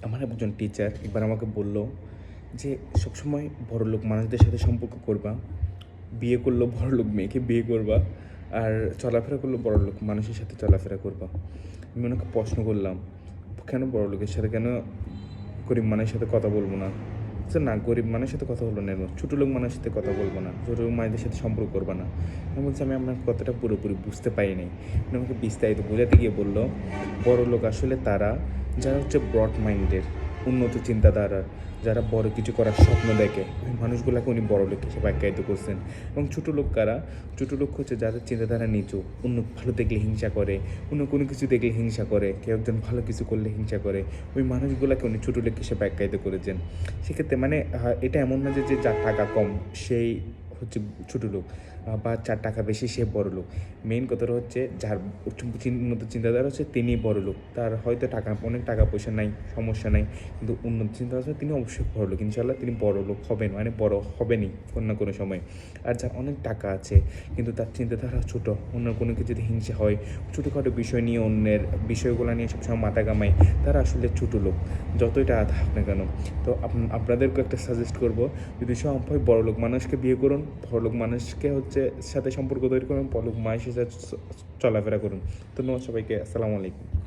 আমার একজন টিচার একবার আমাকে বলল যে সবসময় বড়লোক মানুষদের সাথে সম্পর্ক করবা, বিয়ে করলেও বড়লোক মেয়েকে বিয়ে করবা, আর চলাফেরা করলেও বড়লোক মানুষের সাথে চলাফেরা করবা। আমি ওনাকে প্রশ্ন করলাম, কেন বড়লোকের সাথে, কেন গরিব মানুষের সাথে কথা বলবো না? না, গরিব মানুষের সাথে কথা বলবো না, ছোটো লোক মানুষের সাথে কথা বলবো না, ছোটো লোক মানুষদের সাথে সম্পর্ক করবো না। আমি বলছি আমি আপনার কথাটা পুরোপুরি বুঝতে পারিনি। উনি আমাকে বিস্তারিত বোঝাতে গিয়ে বললো, বড় লোক আসলে তারা যারা হচ্ছে ব্রড মাইন্ডের, উন্নত চিন্তাধারার, যারা বড় কিছু করার স্বপ্ন দেখে, ওই মানুষগুলোকে উনি বড় লোক হিসেবে আখ্যায়িত করছেন। এবং ছোটো লোক কারা? ছোটো লোক হচ্ছে যাদের চিন্তাধারা নিচু, অন্য ভালো দেখলে হিংসা করে, অন্য কোনো কিছু দেখলে হিংসা করে, কেউ একজন ভালো কিছু করলে হিংসা করে, ওই মানুষগুলোকে উনি ছোটো লোক হিসেবে আখ্যায়িত করেছেন। সেক্ষেত্রে মানে এটা এমন না যে যার টাকা কম সেই হচ্ছে ছোটো লোক, বা যার টাকা বেশি সে বড় লোক। মেইন কথাটা হচ্ছে যার উন্নত চিন্তাধারা হচ্ছে তিনি বড় লোক। তার হয়তো অনেক টাকা পয়সা নাই, সমস্যা নাই, কিন্তু উন্নত চিন্তাধারা তিনি অবশ্যই বড় লোক, ইনশাল্লাহ তিনি বড় লোক হবেন, মানে বড় হবেনই কোনো না কোনো সময়। আর যার অনেক টাকা আছে কিন্তু তার চিন্তাধারা ছোটো, অন্য কোনো কিছু যদি হিংসা হয়, ছোটোখাটো বিষয় নিয়ে, অন্যের বিষয়গুলো নিয়ে সবসময় মাথা কামায়, তারা আসলে ছোটো লোক, যতই টাকা থাক না কেন। তো আপনাদেরকে একটা সাজেস্ট করবো, যদি সম্ভব বড়লোক মানুষকে বিয়ে করুন, বড়লোক মানুষকে হচ্ছে সাথে সম্পর্ক তৈরি করুন, বড়লোক মানুষের সাথে চলাফেরা করুন। ধন্যবাদ সবাইকে, আসসালামু আলাইকুম।